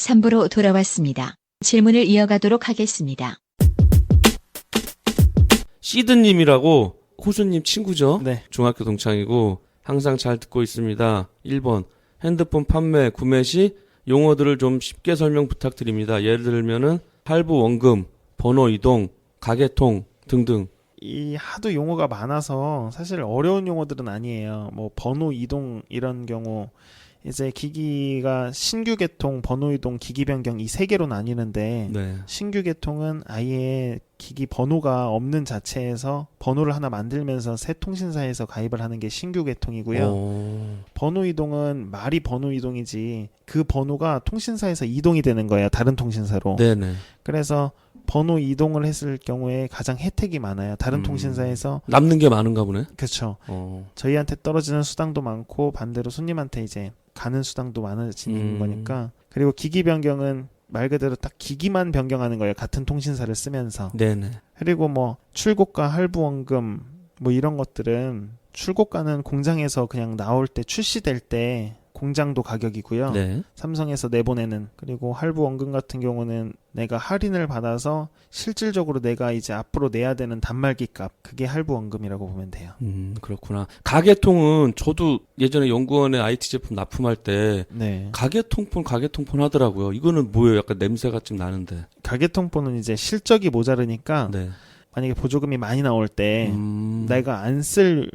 3부로 돌아왔습니다. 질문을 이어가도록 하겠습니다. 시드님이라고 호수님 친구죠? 네. 중학교 동창이고 항상 잘 듣고 있습니다. 1번 핸드폰 판매, 구매 시 용어들을 좀 쉽게 설명 부탁드립니다. 예를 들면은 할부 원금, 번호 이동, 가계통 등등. 이 하도 용어가 많아서 사실 어려운 용어들은 아니에요. 뭐 번호 이동 이런 경우 이제 기기가 신규 개통, 번호 이동, 기기 변경 이 세 개로 나뉘는데 네. 신규 개통은 아예 기기 번호가 없는 자체에서 번호를 하나 만들면서 새 통신사에서 가입을 하는 게 신규 개통이고요. 번호 이동은 말이 번호 이동이지 그 번호가 통신사에서 이동이 되는 거예요. 다른 통신사로. 네네. 그래서 번호 이동을 했을 경우에 가장 혜택이 많아요. 다른 통신사에서. 남는 게 많은가 보네. 그렇죠. 저희한테 떨어지는 수당도 많고 반대로 손님한테 이제 가는 수당도 많아지는 거니까. 그리고 기기 변경은 말 그대로 딱 기기만 변경하는 거예요. 같은 통신사를 쓰면서. 네네. 그리고 뭐 출고가, 할부원금 뭐 이런 것들은 출고가는 공장에서 그냥 나올 때 출시될 때 공장도 가격이고요. 네. 삼성에서 내보내는. 그리고 할부원금 같은 경우는 내가 할인을 받아서 실질적으로 내가 이제 앞으로 내야 되는 단말기 값, 그게 할부원금이라고 보면 돼요. 그렇구나. 가계통은 저도 예전에 연구원에 IT 제품 납품할 때 네. 가계통폰 하더라고요. 이거는 뭐예요? 약간 냄새가 좀 나는데. 가계통폰은 이제 실적이 모자르니까 네. 만약에 보조금이 많이 나올 때 내가 안 쓸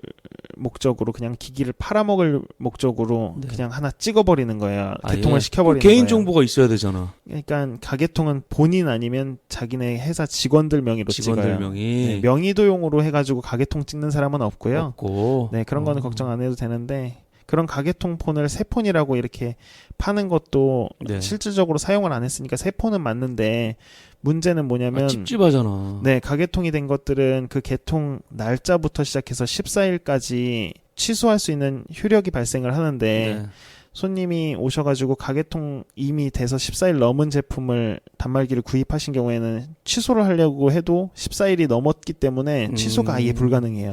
목적으로 그냥 기기를 팔아먹을 목적으로 네. 그냥 하나 찍어버리는 거예요. 아예? 개통을 시켜버리는 개인 거예요. 정보가 있어야 되잖아. 그러니까 가계통은 본인 아니면 자기네 회사 직원들 명의로 직원들 찍어요. 명의. 네, 명의도용으로 해가지고 가계통 찍는 사람은 없고요. 없고. 네, 그런 거는 걱정 안 해도 되는데 그런 가계통 폰을 새 폰이라고 이렇게 파는 것도 네. 실질적으로 사용을 안 했으니까 새 폰은 맞는데 문제는 뭐냐면 찝찝하잖아. 네, 가계통이 된 것들은 그 개통 날짜부터 시작해서 14일까지 취소할 수 있는 효력이 발생을 하는데 네. 손님이 오셔가지고 가계통 이미 돼서 14일 넘은 제품을 단말기를 구입하신 경우에는 취소를 하려고 해도 14일이 넘었기 때문에 취소가 아예 불가능해요.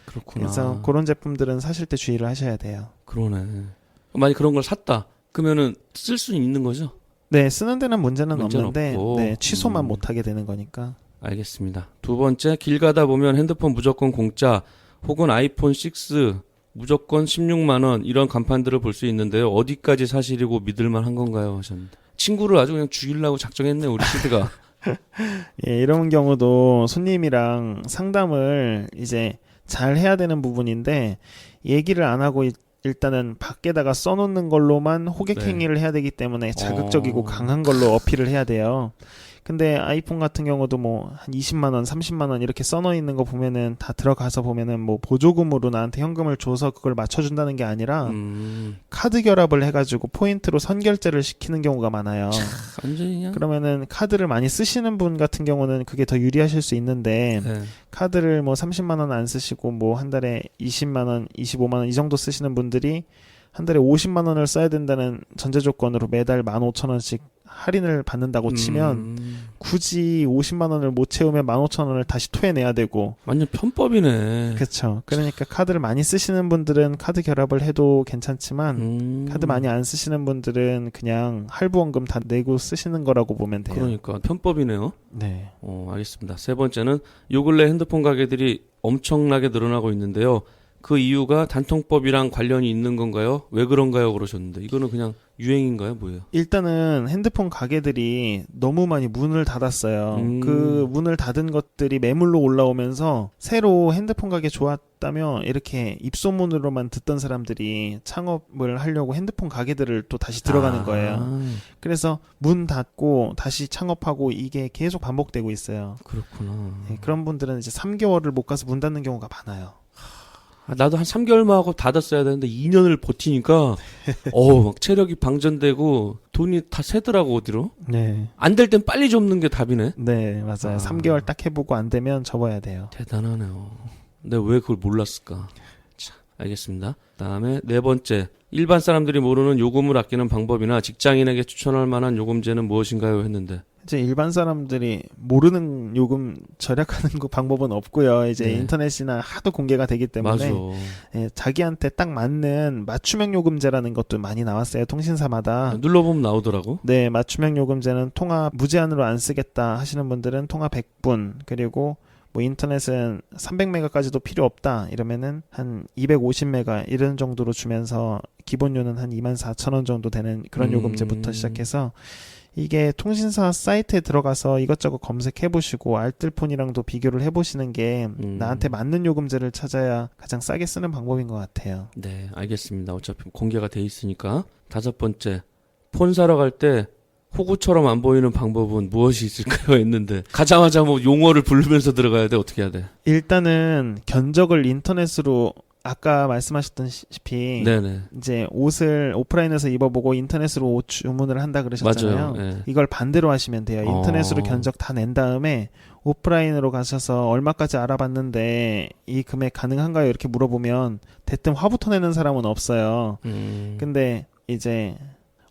그렇구나. 그래서 그런 제품들은 사실 때 주의를 하셔야 돼요. 그러네. 만약 그런 걸 샀다. 그러면은 쓸 수 있는 거죠? 네, 쓰는 데는 문제는 문제는 없는데 없고. 네, 취소만 못하게 되는 거니까. 알겠습니다. 두 번째, 길 가다 보면 핸드폰 무조건 공짜 혹은 아이폰 6 무조건 16만 원 이런 간판들을 볼 수 있는데요. 어디까지 사실이고 믿을만 한 건가요? 하셨는데. 친구를 아주 그냥 죽이려고 작정했네, 우리 시드가. 예, 이런 경우도 손님이랑 상담을 이제 잘 해야 되는 부분인데 얘기를 안 하고 일단은 밖에다가 써놓는 걸로만 호객 행위를 해야 되기 때문에 자극적이고 강한 걸로 어필을 해야 돼요. 근데 아이폰 같은 경우도 뭐 한 20만 원, 30만 원 이렇게 써놓여 있는 거 보면은 다 들어가서 보면은 뭐 보조금으로 나한테 현금을 줘서 그걸 맞춰준다는 게 아니라 카드 결합을 해가지고 포인트로 선결제를 시키는 경우가 많아요. 완전히 그냥. 그러면은 카드를 많이 쓰시는 분 같은 경우는 그게 더 유리하실 수 있는데 네. 카드를 뭐 30만 원 안 쓰시고 뭐 한 달에 20만 원, 25만 원 이 정도 쓰시는 분들이 한 달에 50만 원을 써야 된다는 전제 조건으로 매달 15,000원씩 할인을 받는다고 치면 굳이 50만 원을 못 채우면 15,000원을 다시 토해내야 되고 완전 편법이네. 그렇죠. 그러니까 카드를 많이 쓰시는 분들은 카드 결합을 해도 괜찮지만 카드 많이 안 쓰시는 분들은 그냥 할부원금 다 내고 쓰시는 거라고 보면 돼요. 그러니까 편법이네요. 네. 알겠습니다. 세 번째는 요 근래 핸드폰 가게들이 엄청나게 늘어나고 있는데요. 그 이유가 단통법이랑 관련이 있는 건가요? 왜 그런가요? 그러셨는데 이거는 그냥 유행인가요? 뭐예요? 일단은 핸드폰 가게들이 너무 많이 문을 닫았어요. 그 문을 닫은 것들이 매물로 올라오면서 새로 핸드폰 가게 좋았다며 이렇게 입소문으로만 듣던 사람들이 창업을 하려고 핸드폰 가게들을 또 다시 들어가는 거예요. 그래서 문 닫고 다시 창업하고 이게 계속 반복되고 있어요. 그렇구나. 네, 그런 분들은 이제 3개월을 못 가서 문 닫는 경우가 많아요. 나도 한 3개월만 하고 닫았어야 되는데 2년을 버티니까 막 체력이 방전되고 돈이 다 새더라고 어디로. 네. 안 될 땐 빨리 접는 게 답이네. 네, 맞아요. 3개월 딱 해보고 안 되면 접어야 돼요. 대단하네요. 근데 왜 그걸 몰랐을까? 자, 알겠습니다. 다음에 네 번째. 일반 사람들이 모르는 요금을 아끼는 방법이나 직장인에게 추천할 만한 요금제는 무엇인가요? 했는데. 이제 일반 사람들이 모르는 요금 절약하는 거 방법은 없고요. 이제 네. 인터넷이나 하도 공개가 되기 때문에 맞아. 예, 자기한테 딱 맞는 맞춤형 요금제라는 것도 많이 나왔어요. 통신사마다. 눌러보면 나오더라고. 네, 맞춤형 요금제는 통화 무제한으로 안 쓰겠다 하시는 분들은 통화 100분, 그리고 뭐 인터넷은 300메가까지도 필요 없다 이러면은 한 250메가 이런 정도로 주면서 기본료는 한 24,000원 정도 되는 그런 요금제부터 시작해서 이게 통신사 사이트에 들어가서 이것저것 검색해 보시고 알뜰폰이랑도 비교를 해 보시는 게 나한테 맞는 요금제를 찾아야 가장 싸게 쓰는 방법인 것 같아요. 네, 알겠습니다. 어차피 공개가 돼 있으니까. 5번째, 폰 사러 갈 때 호구처럼 안 보이는 방법은 무엇이 있을까요? 했는데 가자마자 뭐 용어를 부르면서 들어가야 돼? 어떻게 해야 돼? 일단은 견적을 인터넷으로 아까 말씀하셨다시피 네네. 이제 옷을 오프라인에서 입어보고 인터넷으로 옷 주문을 한다 그러셨잖아요. 맞아요. 네. 이걸 반대로 하시면 돼요. 인터넷으로 어. 견적 다 낸 다음에 오프라인으로 가셔서 얼마까지 알아봤는데 이 금액 가능한가요? 이렇게 물어보면 대뜸 화부터 내는 사람은 없어요. 근데 이제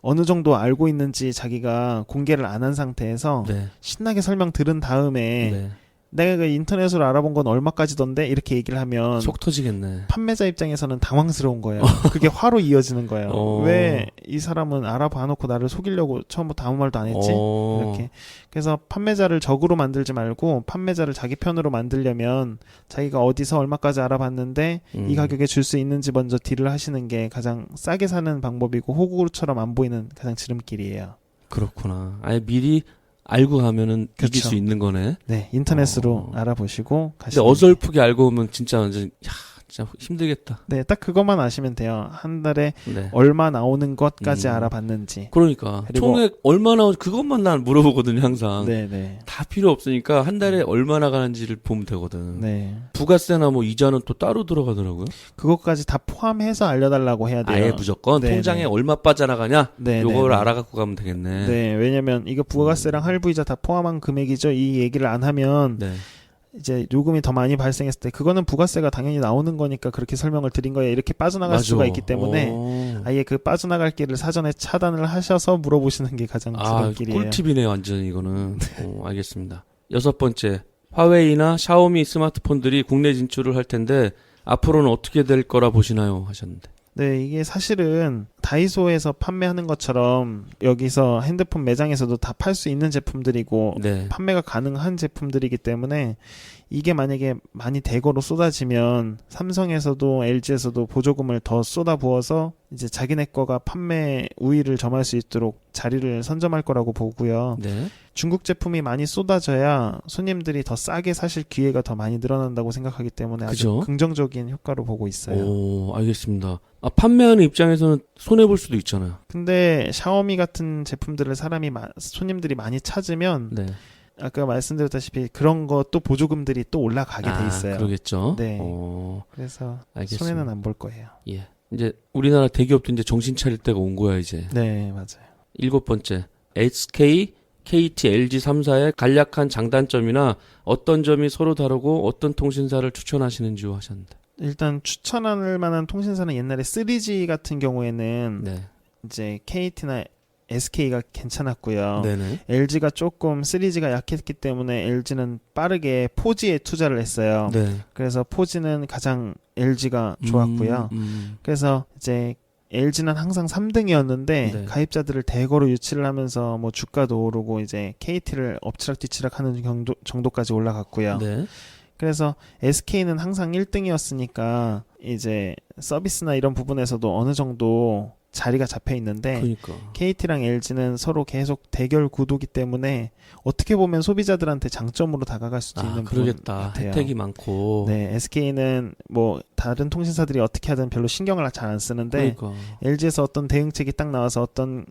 어느 정도 알고 있는지 자기가 공개를 안 한 상태에서 네. 신나게 설명 들은 다음에 네. 내가 그 인터넷으로 알아본 건 얼마까지던데 이렇게 얘기를 하면 속 터지겠네. 판매자 입장에서는 당황스러운 거예요. 그게 화로 이어지는 거예요. 어. 왜 이 사람은 알아봐 놓고 나를 속이려고 처음부터 아무 말도 안 했지? 이렇게. 그래서 판매자를 적으로 만들지 말고 판매자를 자기 편으로 만들려면 자기가 어디서 얼마까지 알아봤는데 이 가격에 줄 수 있는지 먼저 딜을 하시는 게 가장 싸게 사는 방법이고 호구처럼 안 보이는 가장 지름길이에요. 그렇구나. 아예 미리 알고 가면은 이길 그렇죠. 수 있는 거네. 네, 인터넷으로 알아보시고 근데 가시면 어설프게 알고 오면 진짜 완전 진짜 힘들겠다. 네, 딱 그것만 아시면 돼요. 한 달에 네. 얼마 나오는 것까지 음. 알아봤는지. 그러니까 그리고- 총액 얼마나 그것만 난 물어보거든요 항상. 네, 네. 다 필요 없으니까 한 달에 얼마나 가는지를 보면 되거든. 네. 부가세나 뭐 이자는 또 따로 들어가더라고요. 그것까지 다 포함해서 알려달라고 해야 돼요. 아예 무조건 네, 통장에 네. 얼마 빠져나가냐 네, 요거를 네, 네. 알아갖고 가면 되겠네. 네, 왜냐면 이거 부가세랑 할부이자 다 포함한 금액이죠. 이 얘기를 안 하면 네. 이제 요금이 더 많이 발생했을 때 그거는 부가세가 당연히 나오는 거니까 그렇게 설명을 드린 거예요. 이렇게 빠져나갈 맞아. 수가 있기 때문에 오. 아예 그 빠져나갈 길을 사전에 차단을 하셔서 물어보시는 게 가장 아, 지름길이에요. 꿀팁이네 완전히 이거는. 알겠습니다. 6번째, 화웨이나 샤오미 스마트폰들이 국내 진출을 할 텐데 앞으로는 어떻게 될 거라 보시나요? 하셨는데. 네, 이게 사실은 다이소에서 판매하는 것처럼 여기서 핸드폰 매장에서도 다 팔 수 있는 제품들이고 네. 판매가 가능한 제품들이기 때문에 이게 만약에 많이 대거로 쏟아지면 삼성에서도 LG에서도 보조금을 더 쏟아부어서 이제 자기네 거가 판매 우위를 점할 수 있도록 자리를 선점할 거라고 보고요. 네. 중국 제품이 많이 쏟아져야 손님들이 더 싸게 사실 기회가 더 많이 늘어난다고 생각하기 때문에 아주 그죠? 긍정적인 효과로 보고 있어요. 오, 알겠습니다. 아, 판매하는 입장에서는 손해 볼 수도 있잖아요. 근데 샤오미 같은 제품들을 손님들이 많이 찾으면 네. 아까 말씀드렸다시피 그런 것도 보조금들이 또 올라가게 돼 있어요. 그러겠죠. 네. 오, 그래서 알겠습니다. 손해는 안 볼 거예요. 예. 이제 우리나라 대기업도 이제 정신 차릴 때가 온 거야 이제. 네, 맞아요. 7번째, SK, KT, LG 3사의 간략한 장단점이나 어떤 점이 서로 다르고 어떤 통신사를 추천하시는지요 하셨는데. 일단 추천할 만한 통신사는 옛날에 3G 같은 경우에는 네. 이제 KT나 SK가 괜찮았고요. 네네. LG가 조금 3G가 약했기 때문에 LG는 빠르게 4G에 투자를 했어요. 네. 그래서 4G는 가장 LG가 좋았고요. 그래서 이제 LG는 항상 3등이었는데 네. 가입자들을 대거로 유치를 하면서 뭐 주가도 오르고 이제 KT를 엎치락뒤치락 하는 정도까지 올라갔고요. 네. 그래서 SK는 항상 1등이었으니까 이제 서비스나 이런 부분에서도 어느 정도 자리가 잡혀 있는데 그러니까. KT랑 LG는 서로 계속 대결 구도기 때문에 어떻게 보면 소비자들한테 장점으로 다가갈 수도 있는 부분 그러겠다. 같아요. 혜택이 많고. 네, SK는 뭐 다른 통신사들이 어떻게 하든 별로 신경을 잘 안 쓰는데 그러니까. LG에서 어떤 대응책이 딱 나와서 어떤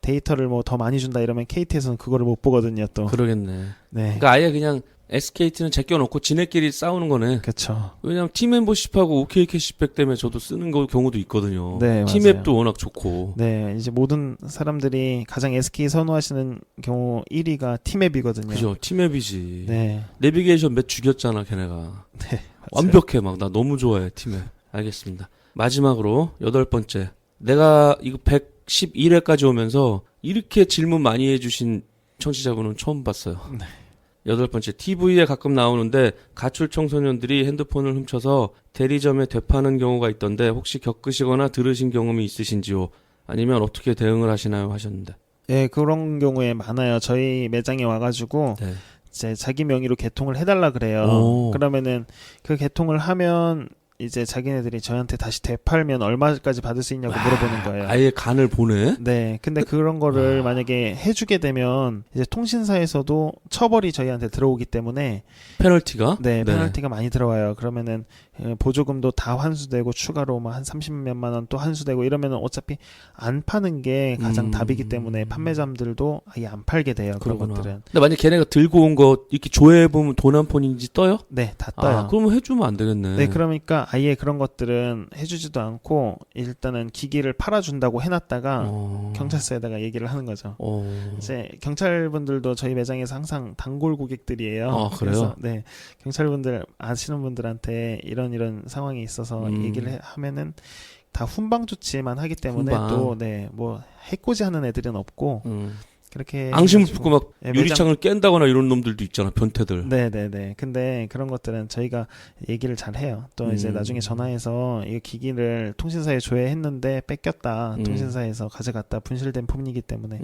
데이터를 뭐 더 많이 준다 이러면 KT에서는 그거를 못 보거든요, 또. 그러겠네. 네. 그러니까 아예 그냥 SKT는 제껴놓고 지네끼리 싸우는 거네. 그렇죠. 왜냐면 팀멤버십하고 OK 캐시백 때문에 저도 쓰는 경우도 있거든요. 네, 팀앱도 워낙 좋고. 네, 이제 모든 사람들이 가장 SK 선호하시는 경우 1위가 팀앱이거든요. 그죠. 팀앱이지. 네. 내비게이션 몇 죽였잖아, 걔네가. 네. 맞아요. 완벽해, 막. 나 너무 좋아해, 팀앱. 알겠습니다. 마지막으로 8번째. 내가 이거 111회까지 오면서 이렇게 질문 많이 해주신 청취자분은 처음 봤어요. 네. 8번째, TV에 가끔 나오는데 가출 청소년들이 핸드폰을 훔쳐서 대리점에 되파는 경우가 있던데 혹시 겪으시거나 들으신 경험이 있으신지요? 아니면 어떻게 대응을 하시나요? 하셨는데. 예, 그런 경우에 많아요. 저희 매장에 와가지고 네. 이제 자기 명의로 개통을 해달라 그래요. 오. 그러면은 그 개통을 하면 이제 자기네들이 저희한테 다시 되팔면 얼마까지 받을 수 있냐고 물어보는 거예요. 아예 간을 보내? 네, 근데 그런 거를 만약에 해주게 되면 이제 통신사에서도 처벌이 저희한테 들어오기 때문에 페널티가? 네, 페널티가 많이 들어와요. 그러면은 보조금도 다 환수되고 추가로 뭐 한 30몇만 원 또 환수되고 이러면은 어차피 안 파는 게 가장 답이기 때문에 판매점들도 아예 안 팔게 돼요. 그런 그러구나. 것들은. 근데 만약 걔네가 들고 온 거 이렇게 조회해보면 돈 한 푼인지 떠요? 네, 다 떠요. 아, 그러면 해주면 안 되겠네. 네, 그러니까 아예 그런 것들은 해주지도 않고 일단은 기기를 팔아준다고 해놨다가 경찰서에다가 얘기를 하는 거죠. 이제 경찰분들도 저희 매장에서 항상 단골 고객들이에요. 아, 그래요? 그래서 네, 경찰분들 아시는 분들한테 이런 상황이 있어서 얘기를 하면은 다 훈방 조치만 하기 때문에 훈방. 또 네, 뭐 해코지 하는 애들은 없고 그렇게 앙심 해가지고 붙고 막 네, 유리창을 깬다거나 이런 놈들도 있잖아, 변태들. 네네네. 근데 그런 것들은 저희가 얘기를 잘 해요. 또 이제 나중에 전화해서 이 기기를 통신사에 조회했는데 뺏겼다. 통신사에서 가져갔다. 분실된 품이기 때문에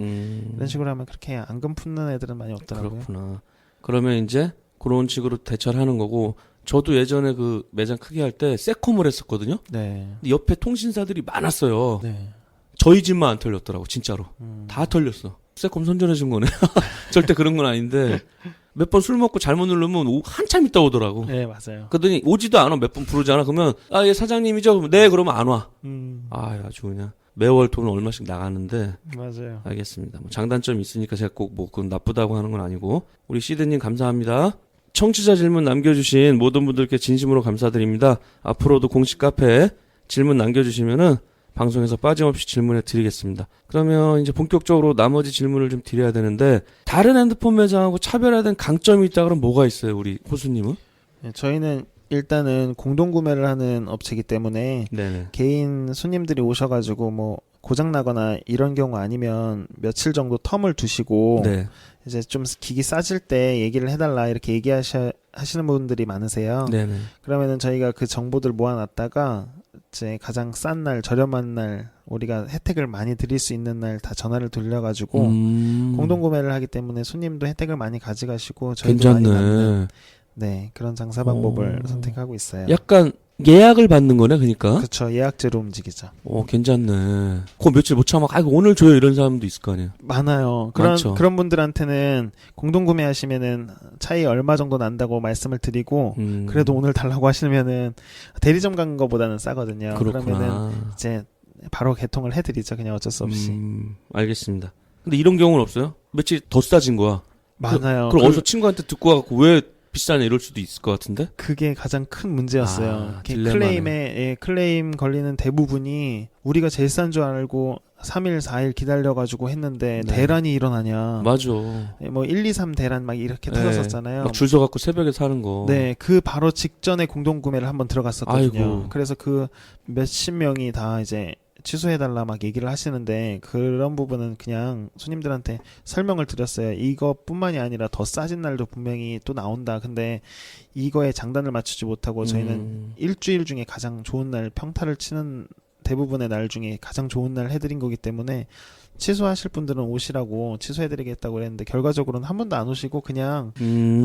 이런 식으로 하면 그렇게 앙금 품는 애들은 많이 없더라고요. 그렇구나. 그러면 이제 그런 식으로 대처를 하는 거고, 저도 예전에 그 매장 크게 할 때 세콤을 했었거든요. 네. 근데 옆에 통신사들이 많았어요. 네. 저희 집만 안 털렸더라고, 진짜로. 다 털렸어. 세콤 선전해준 거네. 절대 그런 건 아닌데 몇 번 술 먹고 잘못 누르면 한참 있다 오더라고. 네, 맞아요. 그러더니 오지도 않아. 몇 번 부르잖아. 그러면 아, 얘 사장님이죠? 그러면 네, 그러면 안 와. 아, 아주 그냥 매월 돈 얼마씩 나가는데. 맞아요. 알겠습니다. 뭐 장단점이 있으니까 제가 꼭 뭐 그건 나쁘다고 하는 건 아니고. 우리 시드님 감사합니다. 청취자 질문 남겨주신 모든 분들께 진심으로 감사드립니다. 앞으로도 공식 카페에 질문 남겨주시면은 방송에서 빠짐없이 질문해 드리겠습니다. 그러면 이제 본격적으로 나머지 질문을 좀 드려야 되는데, 다른 핸드폰 매장하고 차별화된 강점이 있다 그러면 뭐가 있어요, 우리 호수님은? 네, 저희는 일단은 공동 구매를 하는 업체이기 때문에 네네. 개인 손님들이 오셔가지고 뭐 고장 나거나 이런 경우 아니면 며칠 정도 텀을 두시고 네. 이제 좀 기기 싸질 때 얘기를 해달라 이렇게 얘기하시는 분들이 많으세요. 네네. 그러면은 저희가 그 정보들 모아놨다가 이제 가장 싼 날, 저렴한 날, 우리가 혜택을 많이 드릴 수 있는 날 다 전화를 돌려가지고 공동 구매를 하기 때문에 손님도 혜택을 많이 가져가시고 저희도 많이 받는 괜찮네. 네, 그런 장사 방법을 선택하고 있어요. 약간 예약을 받는 거네, 그러니까. 그렇죠. 예약제로 움직이죠. 괜찮네. 그거 며칠 못 참아. 아, 오늘 줘요 이런 사람도 있을 거 아니에요. 많아요. 많죠. 그런 분들한테는 공동 구매하시면은 차이 얼마 정도 난다고 말씀을 드리고 그래도 오늘 달라고 하시면은 대리점 간 거보다는 싸거든요. 그렇구나. 그러면은 이제 바로 개통을 해드리죠. 그냥 어쩔 수 없이. 알겠습니다. 근데 이런 경우는 없어요? 며칠 더 싸진 거야. 많아요. 그럼 어디서 친구한테 듣고 와갖고 왜 비싸냐 이럴 수도 있을 것 같은데? 그게 가장 큰 문제였어요. 아, 딜레마네. 클레임 걸리는 대부분이 우리가 제일 싼 줄 알고 3일, 4일 기다려가지고 했는데 네. 대란이 일어나냐. 맞아. 뭐 1, 2, 3 대란 막 이렇게 터졌었잖아요. 막 줄 서갖고 새벽에 사는 거. 네, 그 바로 직전에 공동 구매를 한번 들어갔었거든요. 아이고. 그래서 그 몇십 명이 다 이제 취소해달라 막 얘기를 하시는데 그런 부분은 그냥 손님들한테 설명을 드렸어요. 이것뿐만이 아니라 더 싸진 날도 분명히 또 나온다. 근데 이거에 장단을 맞추지 못하고 저희는 일주일 중에 가장 좋은 날, 평타를 치는 대부분의 날 중에 가장 좋은 날 해드린 거기 때문에 취소하실 분들은 오시라고 취소해드리겠다고 그랬는데 결과적으로는 한 번도 안 오시고 그냥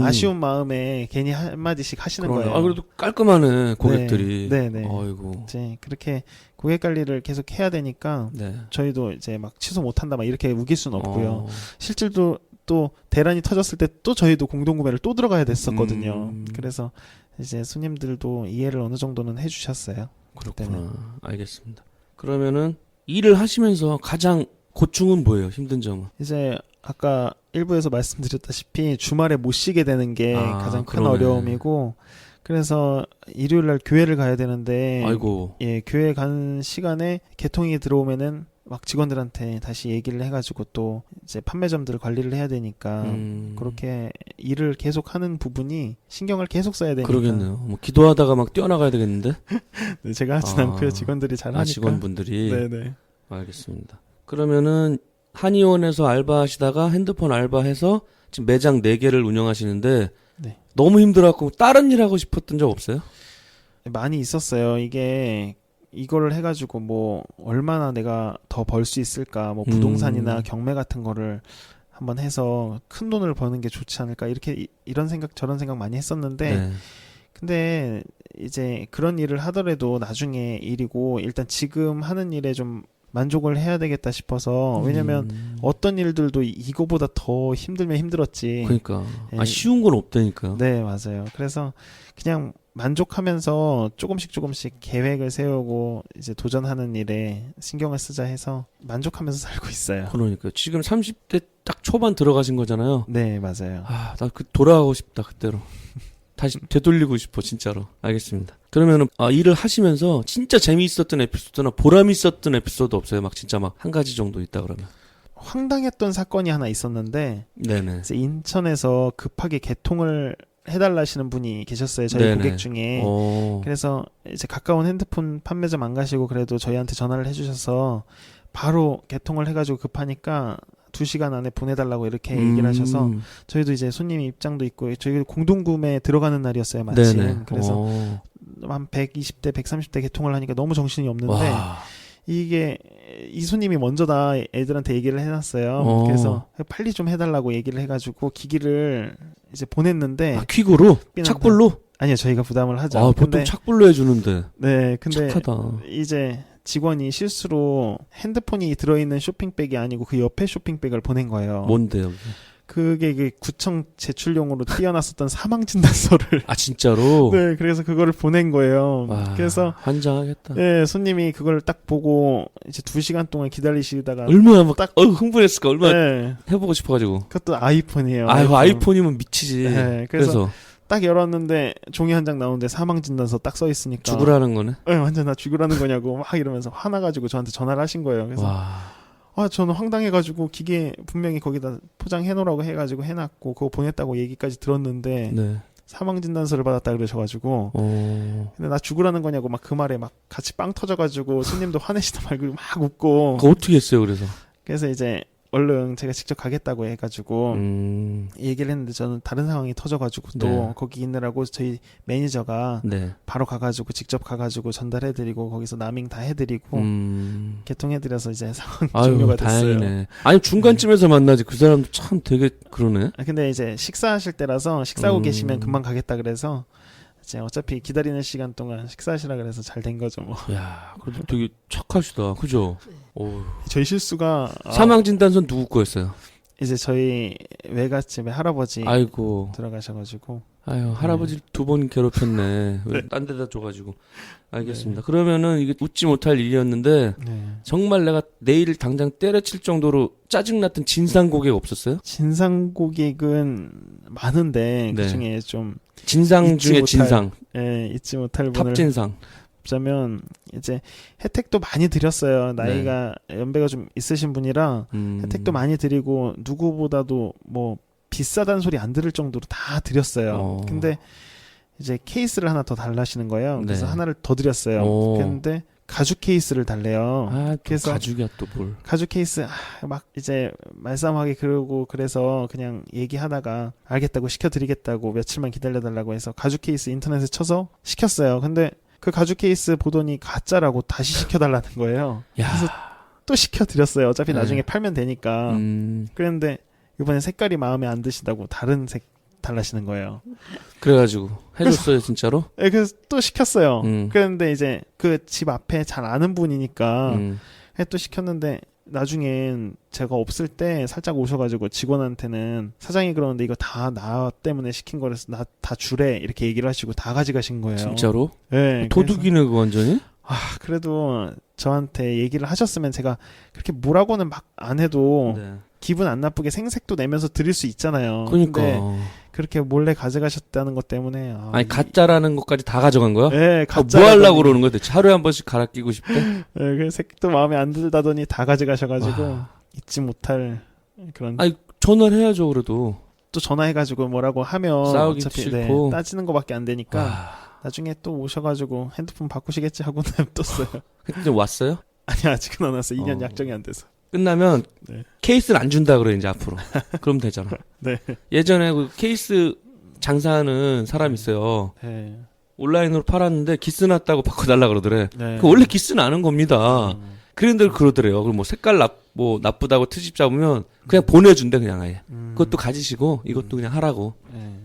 아쉬운 마음에 괜히 한마디씩 하시는 거예요. 아, 그래도 깔끔하네, 고객들이. 네. 아이고. 이제 그렇게 고객 관리를 계속 해야 되니까 네. 저희도 이제 막 취소 못한다 막 이렇게 우길 수는 없고요. 실질도 또 대란이 터졌을 때 또 저희도 공동구매를 또 들어가야 됐었거든요. 그래서 이제 손님들도 이해를 어느 정도는 해주셨어요. 그렇구나. 알겠습니다. 그러면은 일을 하시면서 가장 고충은 뭐예요? 힘든 점은? 이제 아까 일부에서 말씀드렸다시피 주말에 못 쉬게 되는 게 가장 큰 그러네. 어려움이고 그래서 일요일 날 교회를 가야 되는데 아이고. 예, 교회 가는 시간에 개통이 들어오면은 막 직원들한테 다시 얘기를 해가지고 또 이제 판매점들 관리를 해야 되니까 그렇게 일을 계속 하는 부분이 신경을 계속 써야 되니까. 그러겠네요. 뭐 기도하다가 막 뛰어나가야 되겠는데? 네, 제가 하진 않고요. 직원들이 잘 하니까. 직원분들이. 네네. 알겠습니다. 그러면은 한의원에서 알바하시다가 핸드폰 알바해서 지금 매장 4개를 운영하시는데 네. 너무 힘들어갖고 다른 일 하고 싶었던 적 없어요? 많이 있었어요. 이게 이거를 해가지고 뭐 얼마나 내가 더 벌 수 있을까, 뭐 부동산이나 경매 같은 거를 한번 해서 큰 돈을 버는 게 좋지 않을까, 이렇게 이런 생각 저런 생각 많이 했었는데 네. 근데 이제 그런 일을 하더라도 나중에 일이고 일단 지금 하는 일에 좀 만족을 해야 되겠다 싶어서, 왜냐면 어떤 일들도 이거보다 더 힘들면 힘들었지. 그러니까 예. 쉬운 건 없다니까요. 네, 맞아요. 그래서 그냥 만족하면서 조금씩 계획을 세우고 이제 도전하는 일에 신경을 쓰자 해서 만족하면서 살고 있어요. 그러니까 지금 30대 딱 초반 들어가신 거잖아요. 네, 맞아요. 나 돌아가고 싶다 그때로. 다시 되돌리고 싶어 진짜로. 알겠습니다. 그러면은 일을 하시면서 진짜 재미있었던 에피소드나 보람 있었던 에피소드 없어요? 막 진짜 막 한 가지 정도 있다 그러면. 황당했던 사건이 하나 있었는데, 네네. 이제 인천에서 급하게 개통을 해달라시는 분이 계셨어요. 저희 네네. 고객 중에. 그래서 이제 가까운 핸드폰 판매점 안 가시고 그래도 저희한테 전화를 해주셔서 바로 개통을 해가지고 급하니까 2시간 안에 보내달라고 이렇게 얘기를 하셔서 저희도 이제 손님 입장도 있고 저희 공동구매 들어가는 날이었어요, 마침. 네네. 그래서 한 120대, 130대 개통을 하니까 너무 정신이 없는데, 와. 이게 이 손님이 먼저 다 애들한테 얘기를 해놨어요. 그래서 빨리 좀 해달라고 얘기를 해가지고 기기를 이제 보냈는데, 퀵으로? 착불로? 아니요, 저희가 부담을 하죠. 보통 근데, 착불로 해주는데. 네, 근데 착하다. 이제 직원이 실수로 핸드폰이 들어있는 쇼핑백이 아니고 그 옆에 쇼핑백을 보낸 거예요. 뭔데요? 그게 그 구청 제출용으로 띄어놨었던 사망진단서를. 진짜로? 네, 그래서 그거를 보낸 거예요. 그래서 환장하겠다. 네, 손님이 그걸 딱 보고 이제 2시간 동안 기다리시다가 얼마나 막 흥분했을까? 얼마나 네, 해보고 싶어가지고. 그것도 아이폰이에요. 아이폰이면 미치지. 네, 그래서 딱 열었는데 종이 한 장 나오는데 사망진단서 딱 써 있으니까 죽으라는 거네. 네, 완전 나 죽으라는 거냐고 막 이러면서 화나가지고 저한테 전화를 하신 거예요. 그래서 저는 황당해가지고 기계 분명히 거기다 포장해 놓으라고 해가지고 해놨고 그거 보냈다고 얘기까지 들었는데 네. 사망진단서를 받았다 그러셔가지고 근데 나 죽으라는 거냐고 막 그 말에 막 같이 빵 터져가지고 손님도 화내시다 말고 막 웃고. 그거 어떻게 했어요 그래서 이제 얼른 제가 직접 가겠다고 해가지고 얘기를 했는데 저는 다른 상황이 터져가지고 또 네. 거기 있느라고 저희 매니저가 네. 바로 가가지고 직접 가가지고 전달해드리고 거기서 나밍 다 해드리고 개통해드려서 이제 상황 종료가 됐어요. 다행이네. 아니 중간쯤에서 만나지. 그 사람도 참 되게 그러네. 근데 이제 식사하실 때라서 식사하고 계시면 금방 가겠다 그래서 이제 어차피 기다리는 시간 동안 식사하시라 그래서 잘 된 거죠 뭐. 야, 그래도 되게 착하시다. 그죠? 저희 실수가 사망진단서는 누구 거였어요? 이제 저희 외갓집에 할아버지 아이고. 들어가셔가지고. 할아버지 2번 괴롭혔네. 왜 딴 데다 줘가지고. 알겠습니다. 그러면은 이게 웃지 못할 일이었는데 정말 내가 내일 당장 때려칠 정도로 짜증났던 진상 고객 없었어요? 진상 고객은 많은데 네. 그중에 좀 진상 중에 진상. 잊지 못할 분을 탑진상. 보자면 이제 혜택도 많이 드렸어요. 나이가 연배가 좀 있으신 분이라 혜택도 많이 드리고 누구보다도 뭐 비싸다는 소리 안 들을 정도로 다 드렸어요. 근데 이제 케이스를 하나 더 달라시는 거예요. 그래서 하나를 더 드렸어요. 근데 가죽 케이스를 달래요. 그래서 가죽이야 또 뭘. 가죽 케이스 막 이제 말싸움하게 그러고 그래서 그냥 얘기하다가 알겠다고 시켜드리겠다고 며칠만 기다려달라고 해서 가죽 케이스 인터넷에 쳐서 시켰어요. 근데 그 가죽 케이스 보더니 가짜라고 다시 시켜달라는 거예요. 그래서 또 시켜드렸어요. 어차피 나중에 팔면 되니까. 그랬는데 이번에 색깔이 마음에 안 드신다고 다른 색 달라시는 거예요. 그래가지고 해줬어요 진짜로? 네, 그래서 또 시켰어요. 그런데 이제 그 집 앞에 잘 아는 분이니까 또 시켰는데 나중엔 제가 없을 때 살짝 오셔가지고 직원한테는 사장이 그러는데 이거 다 나 때문에 시킨 거라서 나 다 주래 이렇게 얘기를 하시고 다 가져가신 거예요. 진짜로? 네. 도둑이네 그 완전히? 그래도 저한테 얘기를 하셨으면 제가 그렇게 뭐라고는 막 안 해도 기분 안 나쁘게 생색도 내면서 드릴 수 있잖아요. 그러니까. 근데 그렇게 몰래 가져가셨다는 것 때문에 아니 가짜라는 것까지 다 가져간 거야? 네, 가짜. 뭐 하려고 그러는 거야? 하루에 한 번씩 갈아 끼고 싶대? 네, 그 색도 마음에 안 들다더니 다 가져가셔가지고 잊지 못할 그런. 아니 전화를 해야죠 그래도. 또 전화해가지고 뭐라고 하면 싸우기 어차피 싫고. 따지는 거밖에 안 되니까 나중에 또 오셔가지고 핸드폰 바꾸시겠지 하고 냅뒀어요. 근데 왔어요? 아니 아직은 안 왔어요. 2년 약정이 안 돼서. 끝나면 네. 케이스를 안 준다 그래 이제 앞으로. 그럼 되잖아. 네. 예전에 그 케이스 장사하는 사람 있어요. 네. 온라인으로 팔았는데 기스 났다고 바꿔달라 그러더래. 네. 그 원래 기스 나는 겁니다. 그런들 그러더래요. 그리고 뭐 색깔 나쁘다고 트집 잡으면 그냥 보내준대 그냥 아예. 그것도 가지시고 이것도 그냥 하라고. 네.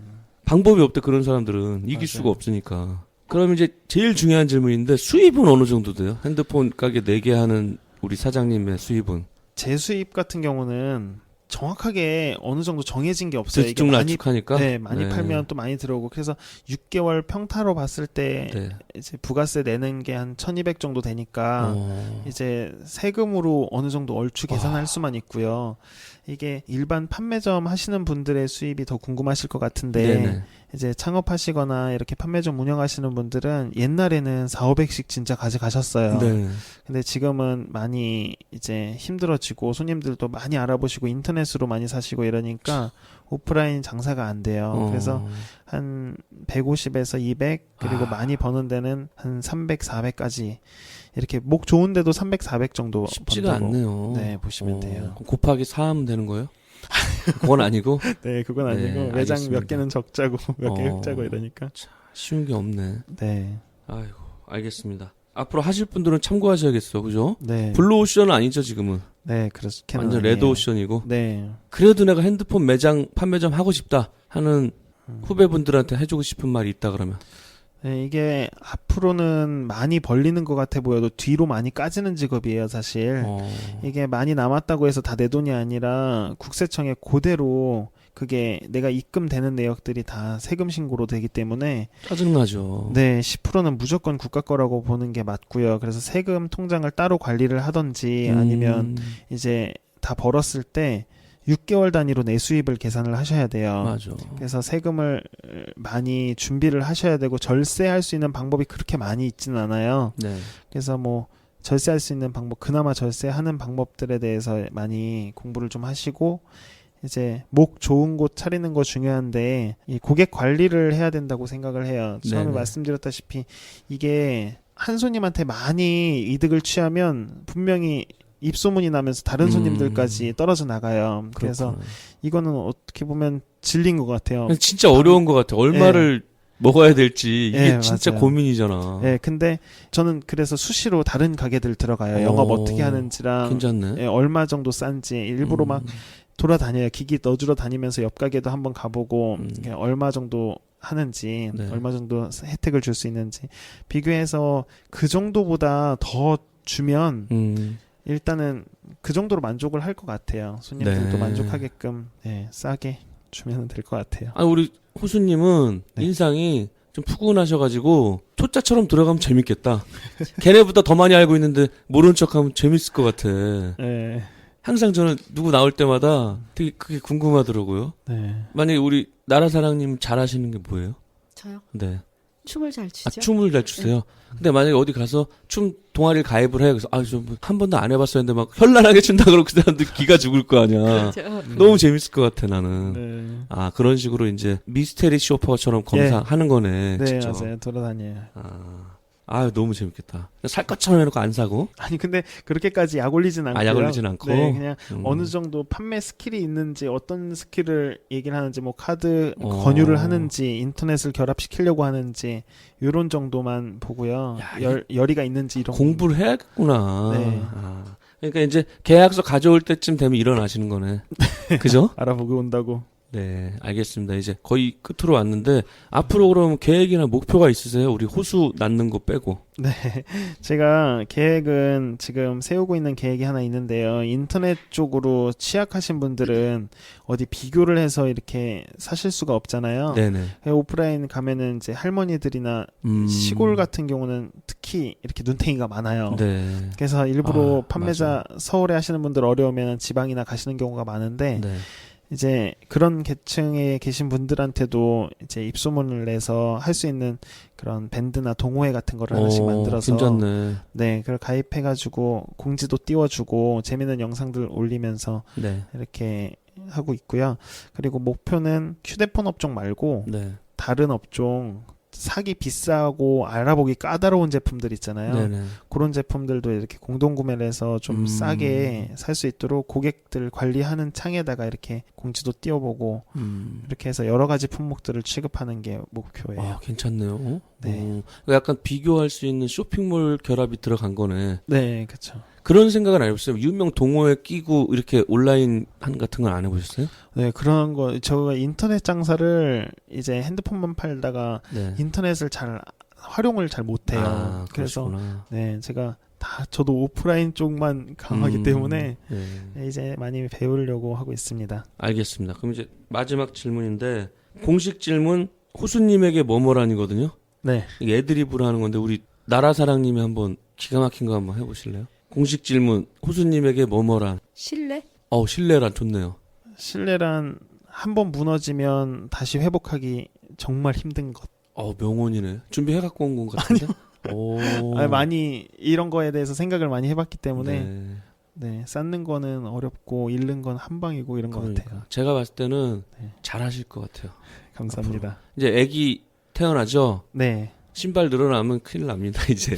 방법이 없대 그런 사람들은 이길 맞아요. 수가 없으니까. 그럼 이제 제일 중요한 질문인데 수입은 어느 정도 돼요? 핸드폰 가게 4개 하는 우리 사장님의 수입은? 제 수입 같은 경우는 정확하게 어느 정도 정해진 게 없어요. 이게 들쭉날쭉하니까. 네, 많이 팔면 또 많이 들어오고 그래서 6개월 평타로 봤을 때 네. 이제 부가세 내는 게 한 1,200 정도 되니까 이제 세금으로 어느 정도 얼추 계산할 수만 있고요. 이게 일반 판매점 하시는 분들의 수입이 더 궁금하실 것 같은데 네네. 이제 창업하시거나 이렇게 판매점 운영하시는 분들은 옛날에는 4,500씩 진짜 가져가셨어요. 네. 근데 지금은 많이 이제 힘들어지고 손님들도 많이 알아보시고 인터넷으로 많이 사시고 이러니까 오프라인 장사가 안 돼요. 그래서 한 150에서 200 그리고 많이 버는 데는 한 300, 400까지 이렇게 목 좋은 데도 300, 400 정도 쉽지가 번다고. 않네요. 네, 보시면 돼요. 그럼 곱하기 4 하면 되는 거예요? 그건 아니고 네, 그건 아니고 네, 매장 알겠습니다. 몇 개는 적자고 몇 개 흑자고 이러니까. 쉬운 게 없네. 네. 아이고, 알겠습니다. 앞으로 하실 분들은 참고하셔야겠어, 그죠? 네. 블루오션은 아니죠, 지금은. 네, 그래서 완전 레드오션이고. 네. 그래도 내가 핸드폰 매장, 판매점 하고 싶다 하는 후배분들한테 해주고 싶은 말이 있다 그러면. 네, 이게 앞으로는 많이 벌리는 것 같아 보여도 뒤로 많이 까지는 직업이에요, 사실. 이게 많이 남았다고 해서 다 내 돈이 아니라 국세청에 그대로 그게 내가 입금되는 내역들이 다 세금 신고로 되기 때문에 짜증나죠. 네, 10%는 무조건 국가 거라고 보는 게 맞고요. 그래서 세금 통장을 따로 관리를 하던지 아니면 이제 다 벌었을 때 6개월 단위로 내 수입을 계산을 하셔야 돼요. 맞아. 그래서 세금을 많이 준비를 하셔야 되고 절세할 수 있는 방법이 그렇게 많이 있지는 않아요. 네. 그래서 뭐 절세할 수 있는 방법, 그나마 절세하는 방법들에 대해서 많이 공부를 좀 하시고 이제 목 좋은 곳 차리는 거 중요한데 이 고객 관리를 해야 된다고 생각을 해요. 처음에 네네. 말씀드렸다시피 이게 한 손님한테 많이 이득을 취하면 분명히 입소문이 나면서 다른 손님들까지 떨어져 나가요. 그래서 그렇구나. 이거는 어떻게 보면 질린 것 같아요. 진짜 어려운 것 같아. 얼마를 먹어야 될지 이게 네, 진짜 맞아요. 고민이잖아. 네, 근데 저는 그래서 수시로 다른 가게들 들어가요. 영업 어떻게 하는지랑 괜찮네. 예, 얼마 정도 싼지 일부러 막 돌아다녀요. 기기 넣어주러 다니면서 옆 가게도 한번 가보고 이게 얼마 정도 하는지 네. 얼마 정도 혜택을 줄 수 있는지 비교해서 그 정도보다 더 주면 일단은 그 정도로 만족을 할 것 같아요. 손님들도 네. 만족하게끔 싸게 주면 될 것 같아요. 아, 우리 호수님은 네. 인상이 좀 푸근하셔가지고 초짜처럼 들어가면 재밌겠다. 걔네보다 더 많이 알고 있는데 모른 척하면 재밌을 것 같아. 네. 항상 저는 누구 나올 때마다 되게 그게 궁금하더라고요. 네. 만약에 우리 나라사랑님 잘하시는 게 뭐예요? 저요? 네. 춤을 잘 아, 추죠. 춤을 잘 추세요. 근데 만약에 어디 가서 춤 동아리를 가입을 해요. 그래서 좀 한 번도 안 해봤어 했는데 막 현란하게 춘다 그러고 그 사람들 기가 죽을 거 아니야. 그렇죠. 너무 재밌을 것 같아 나는. 네. 아 그런 식으로 이제 미스테리 쇼퍼처럼 검사하는 거네. 네, 직접. 맞아요. 돌아다녀요. 아 너무 재밌겠다. 살 것처럼 해놓고 안 사고. 아니 근데 그렇게까지 약 올리진 않고요. 약 올리진 않고. 네, 그냥 어느 정도 판매 스킬이 있는지 어떤 스킬을 얘기를 하는지 뭐 카드 권유를 하는지 인터넷을 결합시키려고 하는지 이런 정도만 보고요. 열의가 있는지 이런 공부를 해야겠구나. 네. 그러니까 이제 계약서 가져올 때쯤 되면 일어나시는 거네. 그죠? 알아보고 온다고. 네, 알겠습니다. 이제 거의 끝으로 왔는데 앞으로 그럼 계획이나 목표가 있으세요? 우리 호수 낳는 거 빼고. 네, 제가 계획은 지금 세우고 있는 계획이 하나 있는데요. 인터넷 쪽으로 취약하신 분들은 어디 비교를 해서 이렇게 사실 수가 없잖아요. 네네. 오프라인 가면은 이제 할머니들이나 시골 같은 경우는 특히 이렇게 눈탱이가 많아요. 네. 그래서 일부러 아, 판매자 서울에 하시는 분들 어려우면 지방이나 가시는 경우가 많은데 네. 이제 그런 계층에 계신 분들한테도 이제 입소문을 내서 할 수 있는 그런 밴드나 동호회 같은 거를 하나씩 만들어서 괜찮네. 네, 그걸 가입해가지고 공지도 띄워주고 재밌는 영상들 올리면서 네. 이렇게 하고 있고요. 그리고 목표는 휴대폰 업종 말고 네. 다른 업종 사기 비싸고 알아보기 까다로운 제품들 있잖아요. 네네. 그런 제품들도 이렇게 공동 구매를 해서 좀 싸게 살 수 있도록 고객들 관리하는 창에다가 이렇게 공지도 띄워보고 이렇게 해서 여러 가지 품목들을 취급하는 게 목표예요. 아, 괜찮네요. 네. 약간 비교할 수 있는 쇼핑몰 결합이 들어간 거네. 네, 그렇죠. 그런 생각은 안 해보셨어요? 유명 동호회 끼고 이렇게 온라인 한 같은 건 안 해보셨어요? 네, 그런 거 저가 인터넷 장사를 이제 핸드폰만 팔다가 네. 인터넷을 잘 활용을 잘 못해요. 아, 그래서 그러시구나. 네, 제가 다 저도 오프라인 쪽만 강하기 때문에 네. 이제 많이 배우려고 하고 있습니다. 알겠습니다. 그럼 이제 마지막 질문인데 공식 질문 호수님에게 뭐뭐란이거든요. 네, 이게 애드립으로 하는 건데 우리 나라사랑님이 한번 기가 막힌 거 한번 해보실래요? 공식 질문 호수님에게 뭐뭐란. 실내? 신뢰란 좋네요. 신뢰란 한 번 무너지면 다시 회복하기 정말 힘든 것. 명언이네. 준비해 갖고 온 것 같은데. 오. 많이 이런 거에 대해서 생각을 많이 해봤기 때문에 네. 네, 쌓는 거는 어렵고 잃는 건 한 방이고 이런 것 같아요. 그러니까. 제가 봤을 때는 네. 잘하실 것 같아요. 감사합니다. 이제 아기 태어나죠. 네, 신발 늘어나면 큰일 납니다. 이제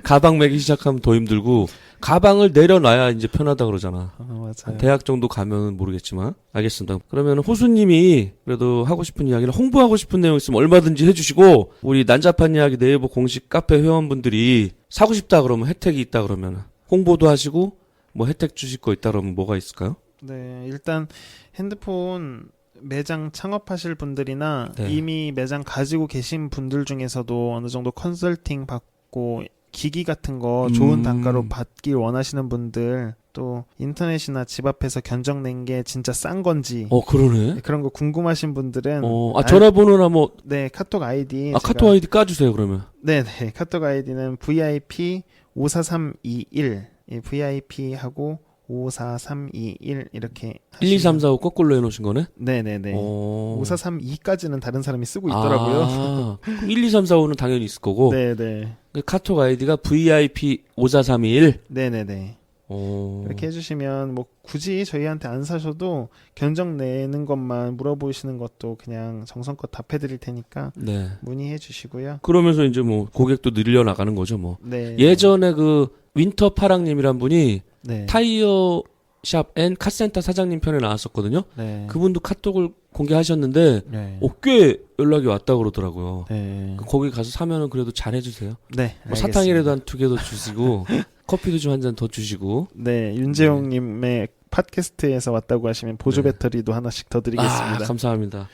가방 매기 시작하면 더 힘들고 가방을 내려놔야 이제 편하다 그러잖아. 맞아요. 대학 정도 가면 모르겠지만 알겠습니다. 그러면 호수님이 그래도 하고 싶은 이야기를 홍보하고 싶은 내용 있으면 얼마든지 해주시고 우리 난잡한 이야기 네이버 공식 카페 회원분들이 사고 싶다 그러면 혜택이 있다 그러면 홍보도 하시고 뭐 혜택 주실 거 있다 그러면 뭐가 있을까요? 네, 일단 핸드폰 매장 창업하실 분들이나 네. 이미 매장 가지고 계신 분들 중에서도 어느 정도 컨설팅 받고 기기 같은 거 좋은 단가로 받길 원하시는 분들, 또 인터넷이나 집 앞에서 견적낸 게 진짜 싼 건지 그러네. 그런 거 궁금하신 분들은 전화번호나 뭐 네, 카톡 아이디 카톡 아이디 까주세요 그러면. 네, 카톡 아이디는 VIP 54321 VIP하고 54321 이렇게 1, 2, 3, 4, 5 거꾸로 해놓으신 거네? 네네네. 5432까지는 다른 사람이 쓰고 아, 있더라고요. 그럼 1, 2, 3, 4, 5는 당연히 있을 거고. 네네. 카톡 아이디가 VIP 54321. 네네네. 이렇게 해주시면 뭐 굳이 저희한테 안 사셔도 견적 내는 것만 물어보시는 것도 그냥 정성껏 답해드릴 테니까 네. 문의해 주시고요. 그러면서 이제 뭐 고객도 늘려 나가는 거죠 뭐. 네. 예전에 그 윈터 파랑님이란 분이 네. 타이어 샵 앤 카센터 사장님 편에 나왔었거든요. 네. 그분도 카톡을 공개하셨는데 네. 꽤 연락이 왔다 그러더라고요. 네. 거기 가서 사면은 그래도 잘 해주세요. 네. 뭐 사탕이라도 한 2개 더 주시고 커피도 좀 한 잔 더 주시고. 네. 윤재용님의 팟캐스트에서 왔다고 하시면 보조 네. 배터리도 하나씩 더 드리겠습니다. 감사합니다.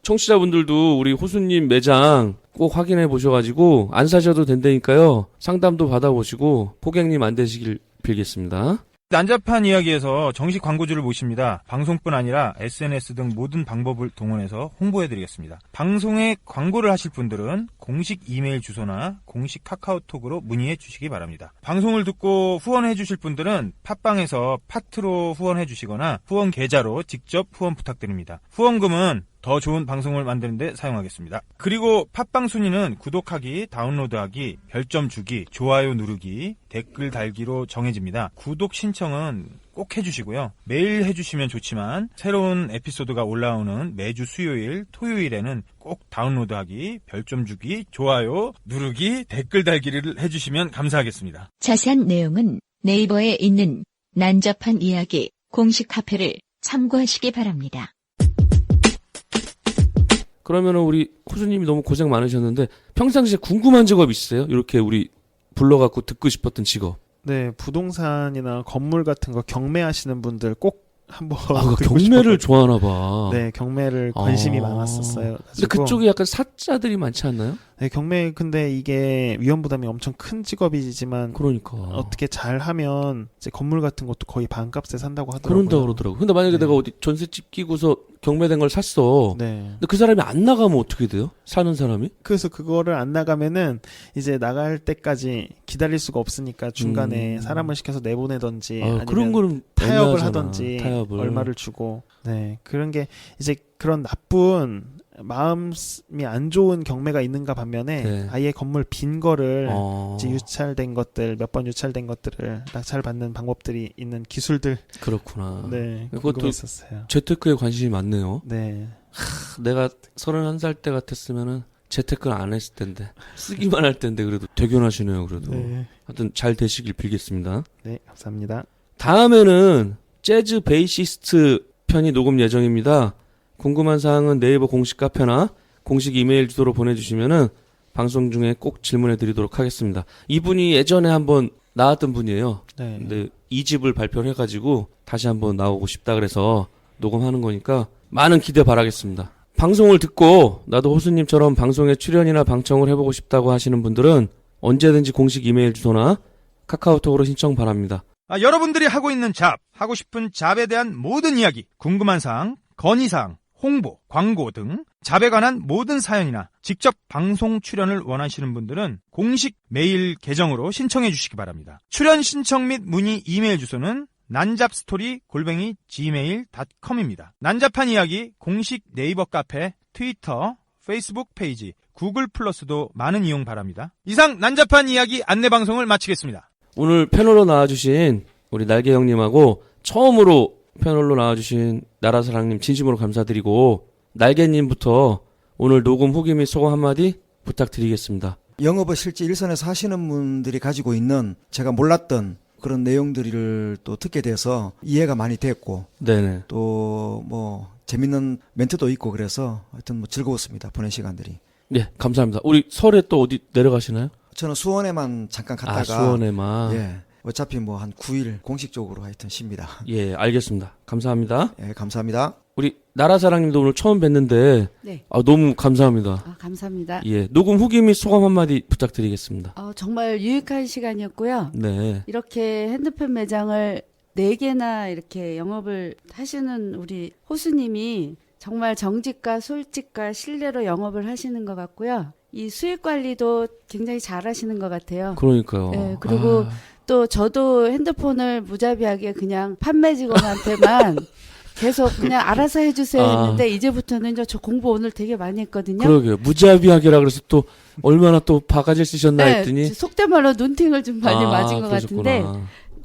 청취자분들도 우리 호수님 매장 꼭 확인해 보셔가지고 안 사셔도 된다니까요. 상담도 받아보시고 고객님 안 되시길 빌겠습니다. 난잡한 이야기에서 정식 광고주를 모십니다. 방송뿐 아니라 SNS 등 모든 방법을 동원해서 홍보해드리겠습니다. 방송에 광고를 하실 분들은 공식 이메일 주소나 공식 카카오톡으로 문의해 주시기 바랍니다. 방송을 듣고 후원해 주실 분들은 팟빵에서 파트로 후원해 주시거나 후원 계좌로 직접 후원 부탁드립니다. 후원금은 더 좋은 방송을 만드는 데 사용하겠습니다. 그리고 팟빵 순위는 구독하기, 다운로드하기, 별점 주기, 좋아요 누르기, 댓글 달기로 정해집니다. 구독 신청은 꼭 해주시고요. 매일 해주시면 좋지만 새로운 에피소드가 올라오는 매주 수요일, 토요일에는 꼭 다운로드하기, 별점 주기, 좋아요 누르기, 댓글 달기를 해주시면 감사하겠습니다. 자세한 내용은 네이버에 있는 난잡한 이야기 공식 카페를 참고하시기 바랍니다. 그러면은 우리 호수님이 너무 고생 많으셨는데 평상시에 궁금한 직업 있으세요? 이렇게 우리 불러갖고 듣고 싶었던 직업. 네, 부동산이나 건물 같은 거 경매하시는 분들 꼭 한번 듣고 경매를 싶었거든요. 좋아하나 봐. 네, 경매를 관심이 아. 많았었어요. 근데 그쪽이 약간 사자들이 많지 않나요? 네, 경매 근데 이게 위험 부담이 엄청 큰 직업이지만 그러니까. 어떻게 잘 하면 이제 건물 같은 것도 거의 반값에 산다고 하더라고요. 그런다 그러더라고. 근데 만약에 네. 내가 어디 전셋집 끼고서 경매된 걸 샀어. 네. 근데 그 사람이 안 나가면 어떻게 돼요? 사는 사람이? 그래서 그거를 안 나가면은 이제 나갈 때까지 기다릴 수가 없으니까 중간에 사람을 시켜서 내보내던지 아니면 그런 거는 타협을 애매하잖아. 하던지 타협을. 얼마를 주고 네, 그런 게 이제 그런 나쁜 마음이 안 좋은 경매가 있는가 반면에 네. 아예 건물 빈 거를 이제 유찰된 것들 몇 번 유찰된 것들을 낙찰받는 방법들이 있는 기술들 그렇구나. 네 그것도 궁금했었어요. 재테크에 관심이 많네요. 네. 내가 31살 때 같았으면은 재테크를 안 했을 텐데 쓰기만 할 텐데 그래도 대견하시네요. 그래도 네. 하여튼 잘 되시길 빌겠습니다. 네, 감사합니다. 다음에는 재즈 베이시스트 편이 녹음 예정입니다. 궁금한 사항은 네이버 공식 카페나 공식 이메일 주소로 보내주시면은 방송 중에 꼭 질문해 드리도록 하겠습니다. 이분이 예전에 한번 나왔던 분이에요. 네. 근데 2집을 발표를 해가지고 다시 한번 나오고 싶다 그래서 녹음하는 거니까 많은 기대 바라겠습니다. 방송을 듣고 나도 호수님처럼 방송에 출연이나 방청을 해보고 싶다고 하시는 분들은 언제든지 공식 이메일 주소나 카카오톡으로 신청 바랍니다. 여러분들이 하고 있는 잡, 하고 싶은 잡에 대한 모든 이야기, 궁금한 사항, 건의사항, 홍보, 광고 등 잡에 관한 모든 사연이나 직접 방송 출연을 원하시는 분들은 공식 메일 계정으로 신청해 주시기 바랍니다. 출연 신청 및 문의 이메일 주소는 난잡스토리@gmail.com입니다. 난잡한 이야기 공식 네이버 카페, 트위터, 페이스북 페이지, 구글 플러스도 많은 이용 바랍니다. 이상 난잡한 이야기 안내 방송을 마치겠습니다. 오늘 패널로 나와주신 우리 날개 형님하고 처음으로 패널로 나와주신 나라사랑님 진심으로 감사드리고 날개님부터 오늘 녹음 후기 및 소감 한마디 부탁드리겠습니다. 영업을 실제 일선에서 하시는 분들이 가지고 있는 제가 몰랐던 그런 내용들을 또 듣게 돼서 이해가 많이 됐고 네네. 또 뭐 재밌는 멘트도 있고 그래서 하여튼 뭐 즐거웠습니다. 보낸 시간들이. 네, 감사합니다. 우리 설에 또 어디 내려가시나요? 저는 수원에만 잠깐 갔다가 수원에만. 예. 어차피 뭐 한 9일 공식적으로 하여튼 쉽니다. 예, 알겠습니다. 감사합니다. 예, 감사합니다. 우리 나라사랑님도 오늘 처음 뵀는데 네. 너무 감사합니다. 감사합니다. 예, 녹음 후기 및 소감 한마디 부탁드리겠습니다. 정말 유익한 시간이었고요. 네. 이렇게 핸드폰 매장을 4개나 이렇게 영업을 하시는 우리 호수님이 정말 정직과 솔직과 신뢰로 영업을 하시는 것 같고요. 이 수익 관리도 굉장히 잘 하시는 것 같아요. 그러니까요. 네, 그리고 또 저도 핸드폰을 무자비하게 그냥 판매 직원한테만 계속 그냥 알아서 해주세요 했는데 이제부터는 저 공부 오늘 되게 많이 했거든요. 그러게요. 무자비하게라 그래서 또 얼마나 또 바가지를 쓰셨나 했더니 속된 말로 눈팅을 좀 많이 맞은 것 그러셨구나. 같은데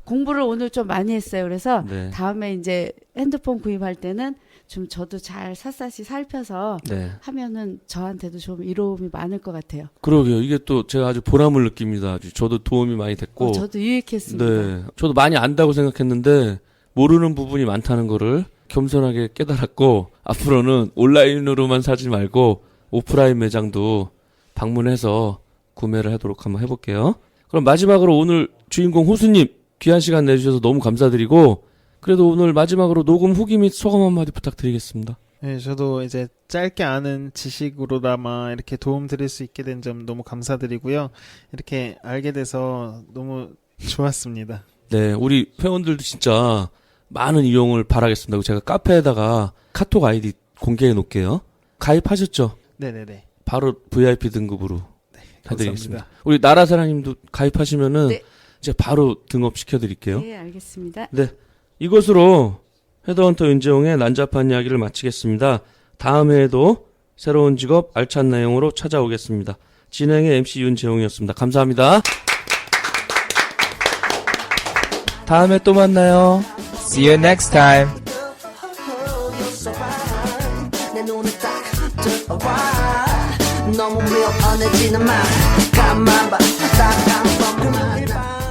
공부를 오늘 좀 많이 했어요. 그래서 네. 다음에 이제 핸드폰 구입할 때는 좀 저도 잘 샅샅이 살펴서 네. 하면은 저한테도 좀 이로움이 많을 것 같아요. 그러게요. 이게 또 제가 아주 보람을 느낍니다. 아주 저도 도움이 많이 됐고. 저도 유익했습니다. 네. 저도 많이 안다고 생각했는데 모르는 부분이 많다는 거를 겸손하게 깨달았고 앞으로는 온라인으로만 사지 말고 오프라인 매장도 방문해서 구매를 하도록 한번 해볼게요. 그럼 마지막으로 오늘 주인공 호수님 귀한 시간 내주셔서 너무 감사드리고 그래도 오늘 마지막으로 녹음 후기 및 소감 한마디 부탁드리겠습니다. 네, 저도 이제 짧게 아는 지식으로나마 이렇게 도움 드릴 수 있게 된 점 너무 감사드리고요. 이렇게 알게 돼서 너무 좋았습니다. 네, 우리 회원들도 진짜 많은 이용을 바라겠습니다. 제가 카페에다가 카톡 아이디 공개해 놓을게요. 가입하셨죠? 네네네. 바로 VIP 등급으로 해드리겠습니다. 감사합니다. 우리 나라사랑님도 가입하시면은 네. 이제 바로 등업 시켜드릴게요. 네, 알겠습니다. 네, 이것으로 헤드헌터 윤재홍의 난잡한 이야기를 마치겠습니다. 다음 해에도 새로운 직업 알찬 내용으로 찾아오겠습니다. 진행의 MC 윤재홍이었습니다. 감사합니다. 다음에 또 만나요. See you next time. 너무 묘한해지는 말 가만 봐 딱 한 번 그만